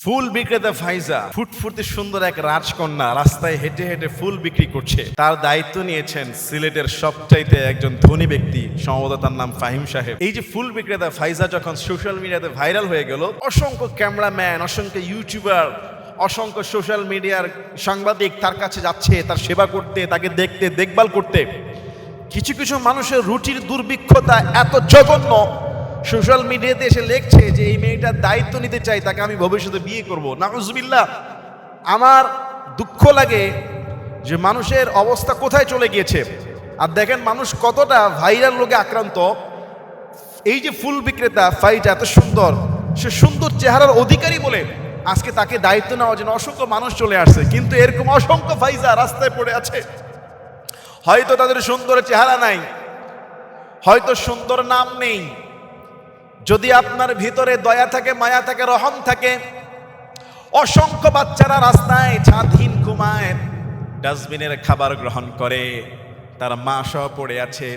ফুল বিক্রেতা ফাইজা ফুটফুটে সুন্দর এক রাজকন্যা রাস্তায় হেঁটে হেঁটে ফুল বিক্রি করছে। তার দায়িত্ব নিয়েছেন সিলেটের সবচাইতে একজন ধনী ব্যক্তি, সম্ভবত তার নাম ফাহিম সাহেব। এই যে ফুল বিক্রেতা ফাইজা যখন সোশ্যাল মিডিয়াতে ভাইরাল হয়ে গেল, অসংখ্য ক্যামেরাম্যান, অসংখ্য ইউটিউবার, অসংখ্য সোশ্যাল মিডিয়ার সাংবাদিক তার কাছে যাচ্ছে তার সেবা করতে, তাকে দেখতে, দেখভাল করতে। কিছু কিছু মানুষের রুটির দুর্ভিক্ষতা এত জঘন্য, সোশ্যাল মিডিয়াতে এসে লিখছে যে এই মেয়েটার দায়িত্ব নিতে চাই, তাকে আমি ভবিষ্যতে বিয়ে করব। নাউজুবিল্লাহ। আমার দুঃখ লাগে যে মানুষের অবস্থা কোথায় চলে গিয়েছে। আর দেখেন মানুষ কতটা ভাইরাল রোগে আক্রান্ত। এই যে ফুল বিক্রেতা ফাইজা এত সুন্দর, সে সুন্দর চেহারার অধিকারী বলে আজকে তাকে দায়িত্ব নেওয়ার জন্য অসংখ্য মানুষ চলে আসছে, কিন্তু এরকম অসংখ্য ফাইজা রাস্তায় পড়ে আছে। হয়তো তাদের সুন্দর চেহারা নাই, হয়তো সুন্দর নাম নেই। যদি আপনার ভিতরে দয়া থাকে, মায়া থাকে, রহম থাকে, অসংখ্য বাচ্চারা রাস্তায় ছাদহীন ঘুমায়, ডাস্টবিনের খাবার গ্রহণ করে, তার মা সহ পড়ে আছে।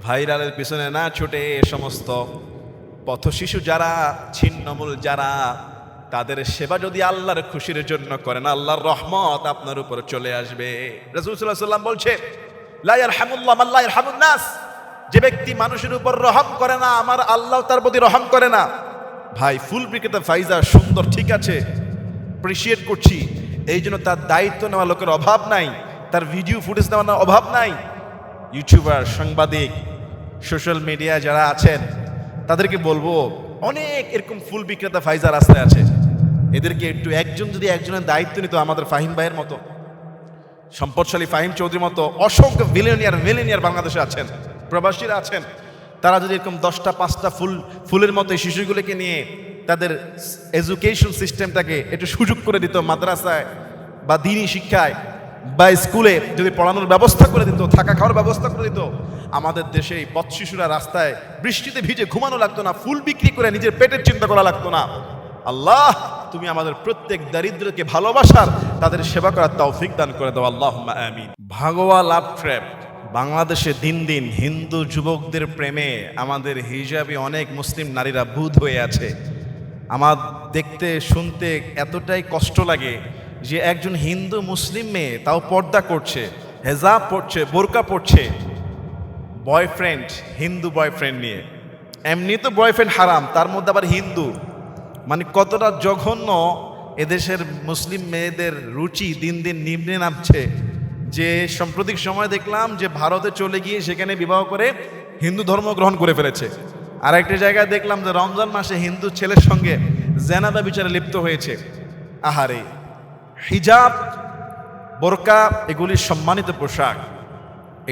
ভাইরালের পিছনে না ছুটে সমস্ত পথশিশু যারা, ছিন্নমূল যারা, তাদের সেবা যদি আল্লাহর খুশির জন্য করেন, আল্লাহর রহমত আপনার উপর চলে আসবে। রাসূল সাল্লাল্লাহু আলাইহি ওয়াসাল্লাম বলছে, লা ইয়ারহামুল্লাহু মান লা ইয়ারহামুন নাস। যে ব্যক্তি মানুষের উপর রহম করে না, আমার আল্লাহ তার প্রতি রহম করে না। ভাই, ফুল বিক্রেতা ফাইজা সুন্দর, ঠিক আছে, অ্যাপ্রিশিয়েট করছি, এই জন্য তার দায়িত্ব নেওয়া লোকের অভাব নাই, তার ভিডিও ফুটেজ নেওয়ার অভাব নাই। ইউটিউবার, সাংবাদিক, সোশ্যাল মিডিয়া যারা আছেন, তাদেরকে বলবো, অনেক এরকম ফুল বিক্রেতা ফাইজা রাস্তায় আছে, এদেরকে একটু একজন যদি একজনের দায়িত্ব নিত, আমাদের ফাহিম ভাইয়ের মতো, সম্পদশালী ফাহিম চৌধুরীর মতো অসংখ্য মিলেনিয়ার বাংলাদেশে আছেন, প্রবাসীরা আছেন, তারা যদি এরকম 10টা 5টা ফুলের মতো এই শিশুগুলোকে নিয়ে তাদের এডুকেশন সিস্টেমটাকে একটু সুযোগ করে দিত, মাদ্রাসায় বা দিনী শিক্ষায় বা স্কুলে যদি পড়ানোর ব্যবস্থা করে দিত, থাকা খাওয়ার ব্যবস্থা করে দিত, আমাদের দেশে এই পথ শিশুরা রাস্তায় বৃষ্টিতে ভিজে ঘুমানো লাগতো না, ফুল বিক্রি করে নিজের পেটের চিন্তা করা লাগতো না। আল্লাহ, তুমি আমাদের প্রত্যেক দারিদ্রকে ভালোবাসার, তাদের সেবা করার তৌফিক দান করে দাও, আল্লাহুম্মা আমিন। ভাগোয়া লাভ ট্র্যাপ। বাংলাদেশে দিন দিন হিন্দু যুবকদের প্রেমে আমাদের হিজাবি অনেক মুসলিম নারীরা বুঁদ হয়ে আছে। আমার দেখতে শুনতে এতটাই কষ্ট লাগে যে একজন হিন্দু মুসলিম মেয়ে, তাও পর্দা করছে, হেজাব পড়ছে, বোরকা পড়ছে, বয়ফ্রেন্ড, হিন্দু বয়ফ্রেন্ড নিয়ে। এমনি তো বয়ফ্রেন্ড হারাম, তার মধ্যে আবার হিন্দু, মানে কতটা জঘন্য। এদেশের মুসলিম মেয়েদের রুচি দিন দিন নিম্নে নামছে। যে সাম্প্রতিক সময় দেখলাম যে ভারতে চলে গিয়ে সেখানে বিবাহ করে হিন্দু ধর্ম গ্রহণ করে ফেলেছে। আর একটা জায়গায় দেখলাম যে রমজান মাসে হিন্দু ছেলের সঙ্গে জেনাবা বিচারে লিপ্ত হয়েছে। আহারে, হিজাব, বোরকা এগুলি সম্মানিত পোশাক।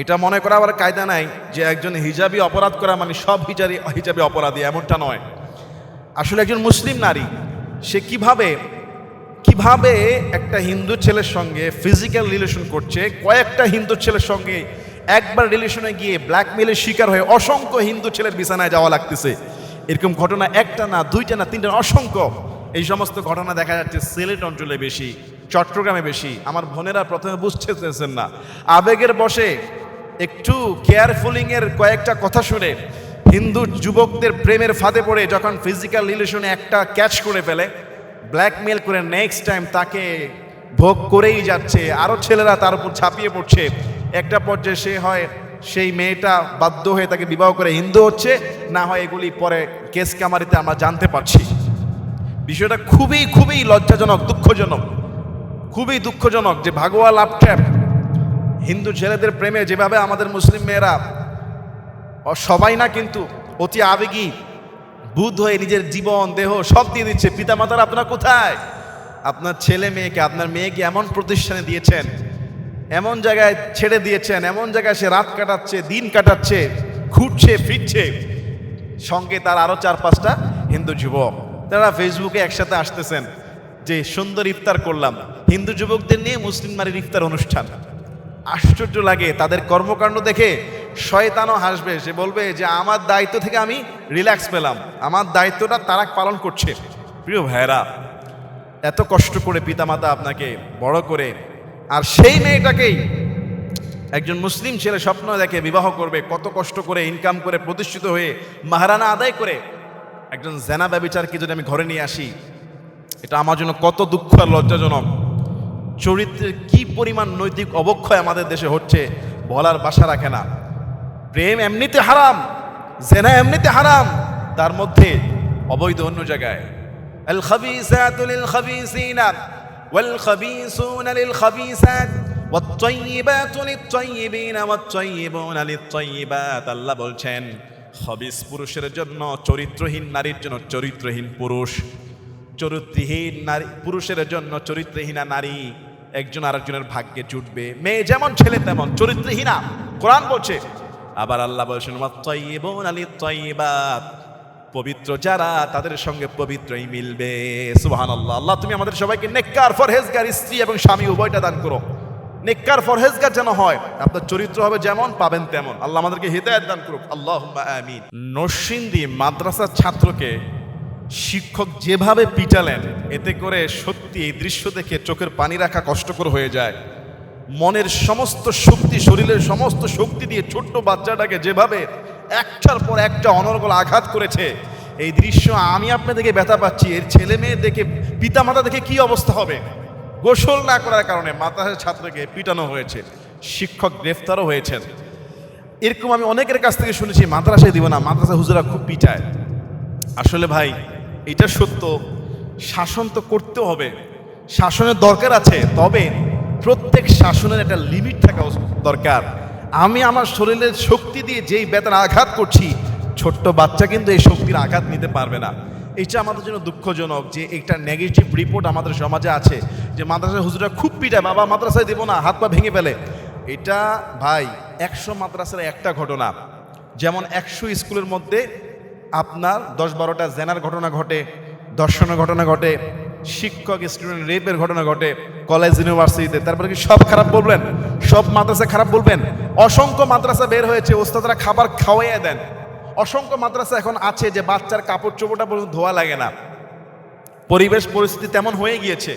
এটা মনে করা আবার কায়দা নাই যে একজন হিজাবি অপরাধ করা মানে সব হিজাবি অপরাধী, এমনটা নয়। আসলে একজন মুসলিম নারী সে কিভাবে একটা হিন্দু ছেলের সঙ্গে ফিজিক্যাল রিলেশন করছে, কয়েকটা হিন্দু ছেলের সঙ্গে একবার রিলেশনে গিয়ে ব্ল্যাকমেলের শিকার হয়ে অসংখ্য হিন্দু ছেলের বিছানায় যাওয়া লাগতেছে। এরকম ঘটনা একটা না, দুইটা না, তিনটা, অসংখ্য। এই সমস্ত ঘটনা দেখা যাচ্ছে সিলেট অঞ্চলে বেশি, চট্টগ্রামে বেশি। আমার বোনেরা প্রথমে বুঝতেছেন না, আবেগের বশে একটু কেয়ারফুলিংয়ের কয়েকটা কথা শুনে হিন্দু যুবকদের প্রেমের ফাঁদে পড়ে যখন ফিজিক্যাল রিলেশনে একটা ক্যাচ করে ফেলে, ব্ল্যাকমেল করে নেক্সট টাইম তাকে ভোগ করেই যাচ্ছে। আরও ছেলেরা তার উপর ঝাঁপিয়ে পড়ছে। একটা পর্যায়ে সেই মেয়েটা বাধ্য হয়ে তাকে বিবাহ করে হিন্দু হচ্ছে, না হয় এগুলি পরে কেস কামারিতে আমরা জানতে পারছি। বিষয়টা খুবই খুবই লজ্জাজনক, দুঃখজনক, খুবই দুঃখজনক যে ভাগোয়া লাভ ট্র্যাপ, হিন্দু ছেলেদের প্রেমে যেভাবে আমাদের মুসলিম মেয়েরা, সবাই না কিন্তু, অতি আবেগী বুধ হয়ে নিজের জীবন দেহ সব দিয়ে দিচ্ছে। পিতামাতারা আপনারা কোথায়? আপনার ছেলে মেয়েকে, আপনার মেয়েকে এমন প্রতিষ্ঠানে দিয়েছেন, এমন জায়গায় ছেড়ে দিয়েছেন, এমন জায়গায় সে রাত কাটাচ্ছে, দিন কাটাচ্ছে, ঘুরছে ফিরছে, সঙ্গে তার আরো 4-5টা হিন্দু যুবক, তারা ফেসবুকে একসাথে আসতেছেন যে সুন্দর ইফতার করলাম। হিন্দু যুবকদের নিয়ে মুসলিম নারীর ইফতার অনুষ্ঠান। আশ্চর্য লাগে তাদের কর্মকাণ্ড দেখে। শয়তানও হাসবে, সে বলবে যে আমার দায়িত্ব থেকে আমি রিল্যাক্স পেলাম, আমার দায়িত্বটা তারা পালন করছে। প্রিয় ভাইরা, এত কষ্ট করে পিতামাতা আপনাকে বড় করে, আর সেই মেয়েটাকেই একজন মুসলিম ছেলে স্বপ্ন দেখে বিবাহ করবে, কত কষ্ট করে ইনকাম করে প্রতিষ্ঠিত হয়ে মাহারানা আদায় করে, একজন জেনা ব্যভিচারকে যদি আমি ঘরে নিয়ে আসি, এটা আমার জন্য কত দুঃখ আর লজ্জাজনক। চরিত্রের কি পরিমাণ নৈতিক অবক্ষয় আমাদের দেশে হচ্ছে বলার ভাষা রাখে না। প্রেম এমনিতে হারাম, জেনা এমনিতে হারাম, তার মধ্যে অবৈধ অন্য জায়গায়। আল খাবিসাতু লিল খাবিসিনা ওয়াল খাবিসুনা লিল খাবিসাত ওয়াত তাইয়িবাতু লিত তাইয়িবিনা ওয়াত তাইয়িবুনা লিত তাইয়িবাত। আল্লাহ বলছেন খাবিস পুরুষের জন্য চরিত্রহীন নারীর জন্য চরিত্রহীন পুরুষ, চরিত্রহীন নারী পুরুষের জন্য চরিত্রহীনা নারী একজন আরেকজনের ভাগ্যে জুটবে। মেয়ে যেমন ছেলে তেমন, চরিত্রহীনা কোরআন বলছে। আবার আল্লাহ বলছেন ওয়াত-তাইয়িবুনা লিত-তাইয়িবাত, পবিত্র যারা তাদের সঙ্গে পবিত্রই মিলবে। সুবহানাল্লাহ। আল্লাহ তুমি আমাদের সবাইকে নেককার ফরহেজগার স্ত্রী এবং স্বামী উভয়টা দান করো। নেককার ফরহেজগার যেন হয়, আপনার চরিত্র হবে যেমন পাবেন তেমন। আল্লাহ আমাদেরকে হিদায়াত দান করুক, আল্লাহুম্মা আমিন। নরসিংদী মাদ্রাসার ছাত্রকে শিক্ষক যেভাবে পিটালেন, এতে করে সত্যি এই দৃশ্য দেখে চোখের পানি রাখা কষ্টকর হয়ে যায়। মনের সমস্ত শক্তি, শরীরের সমস্ত শক্তি দিয়ে ছোট্ট বাচ্চাটাকে যেভাবে একটার পর একটা অনর্গল আঘাত করেছে, এই দৃশ্য আমি আপনাদেরকে ব্যথা পাচ্ছি। এর ছেলে মেয়ে দেখে, পিতা মাতা দেখে কি অবস্থা হবে। গোসল না করার কারণে মাদ্রাসার ছাত্রকে পিটানো হয়েছে, শিক্ষক গ্রেফতারও হয়েছেন। এরকম আমি অনেকের কাছ থেকে শুনেছি মাদ্রাসায় দিব না, মাদ্রাসা হুজুরা খুব পিটায়। আসলে ভাই এটা সত্য, শাসন তো করতে হবে, শাসনের দরকার আছে, তবে প্রত্যেক শাসনের একটা লিমিট থাকা দরকার। আমি আমার শরীরের শক্তি দিয়ে যেই বেতন আঘাত করছি, ছোট্ট বাচ্চা কিন্তু এই শক্তির আঘাত নিতে পারবে না। এটা আমাদের জন্য দুঃখজনক যে একটা নেগেটিভ রিপোর্ট আমাদের সমাজে আছে যে মাদ্রাসার হুজুরা খুব পিটায়, বাবা মাদ্রাসায় দেবো না, হাত পা ভেঙে ফেলে। এটা ভাই 100 মাদ্রাসার একটা ঘটনা। যেমন 100 স্কুলের মধ্যে আপনার 10-12টা জেনার ঘটনা ঘটে, ধর্ষণের ঘটনা ঘটে, শিক্ষক স্টুডেন্ট রেপের ঘটনা ঘটে কলেজ ইউনিভার্সিটিতে। তারপরে কি সব খারাপ বলবেন? সব মাদ্রাসা খারাপ বলবেন? অসংখ্য মাদ্রাসা বের হয়েছে ওস্তাদরা খাবার খাওয়াইয়া দেন। অসংখ্য মাদ্রাসা এখন আছে যে বাচ্চার কাপড় চোপড়টা পর্যন্ত ধোয়া লাগে না। পরিবেশ পরিস্থিতি তেমন হয়ে গিয়েছে।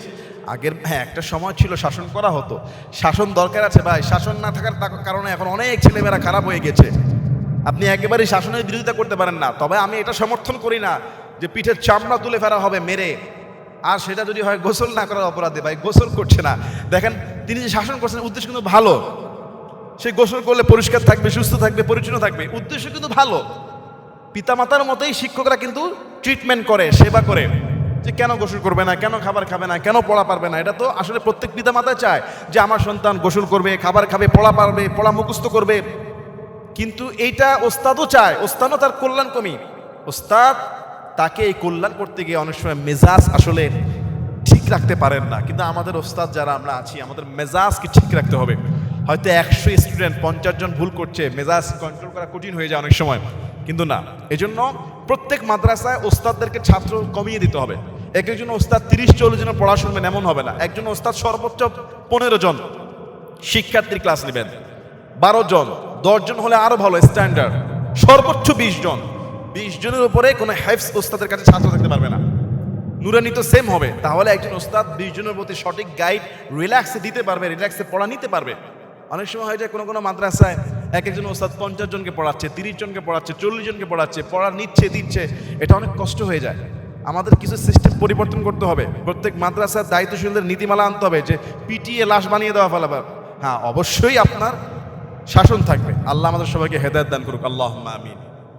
আগের একটা সময় ছিল শাসন করা হতো, শাসন দরকার আছে ভাই। শাসন না থাকার কারণে এখন অনেক ছেলেমেয়েরা খারাপ হয়ে গেছে। আপনি একেবারেই শাসনের বিরোধিতা করতে পারেন না, তবে আমি এটা সমর্থন করি না যে পিঠের চামড়া তুলে ফেলা হবে মেরে। আর সেটা যদি হয় গোসল না করার অপরাধে, ভাই গোসল করছে না। দেখেন তিনি যে শাসন করছেন উদ্দেশ্য কিন্তু ভালো, সে গোসল করলে পরিষ্কার থাকবে, সুস্থ থাকবে, পরিচ্ছন্ন থাকবে, উদ্দেশ্য কিন্তু ভালো। পিতামাতার মতোই শিক্ষকরা কিন্তু ট্রিটমেন্ট করে, সেবা করে, যে কেন গোসল করবে না, কেন খাবার খাবে না, কেন পড়া পারবে না। এটা তো আসলে প্রত্যেক পিতামাতা চায় যে আমার সন্তান গোসল করবে, খাবার খাবে, পড়া পারবে, পড়া মুখস্থ করবে। কিন্তু এইটা ওস্তাদও চায়, ওস্তাদও তার কল্যাণ কমি। ওস্তাদ তাকে এই কল্যাণ করতে গিয়ে অনেক সময় মেজাজ আসলে ঠিক রাখতে পারেন না। কিন্তু আমাদের ওস্তাদ যারা আমরা আছি, আমাদের মেজাজকে ঠিক রাখতে হবে। হয়তো 100 স্টুডেন্ট 50 জন ভুল করছে, মেজাজ কন্ট্রোল করা কঠিন হয়ে যায় অনেক সময়, কিন্তু না। এজন্য প্রত্যেক মাদ্রাসায় ওস্তাদদেরকে ছাত্র কমিয়ে দিতে হবে। একজন ওস্তাদ 30-40 জনের পড়া শুনবেন এমন হবে না। একজন ওস্তাদ সর্বোচ্চ 15 জন শিক্ষার্থীর ক্লাস নেবেন, 12 জন, 10 জন হলে আরো ভালো স্ট্যান্ডার্ড, সর্বোচ্চ 20 জন। 20 জনের উপরে কোনো হাফেজ ওস্তাদের কাছে ছাত্র থাকতে পারবে না। নুরানি তো সেম হবে। তাহলে একজন ওস্তাদ 20 জনের প্রতি সঠিক গাইড রিল্যাক্সে দিতে পারবে, রিল্যাক্সে পড়া নিতে পারবে। অনেক সময় হয় যে কোনো মাদ্রাসায় একজন ওস্তাদ 50 জনকে পড়াচ্ছে, 30 জনকে পড়াচ্ছে, 40 জনকে পড়াচ্ছে, পড়া নিচ্ছে দিচ্ছে, এটা অনেক কষ্ট হয়ে যায়। আমাদের কিছু সিস্টেম পরিবর্তন করতে হবে। প্রত্যেক মাদ্রাসার দায়িত্বশীলদের নীতিমালা আনতে হবে যে পিটিএ লাশ বানিয়ে দেওয়া ফেলাবার। হ্যাঁ, অবশ্যই আপনার শাসন থাকবে। আল্লাহ আমাদের সবাইকে হেদায়েত দান করুক, আল্লাহুম্মা আমিন।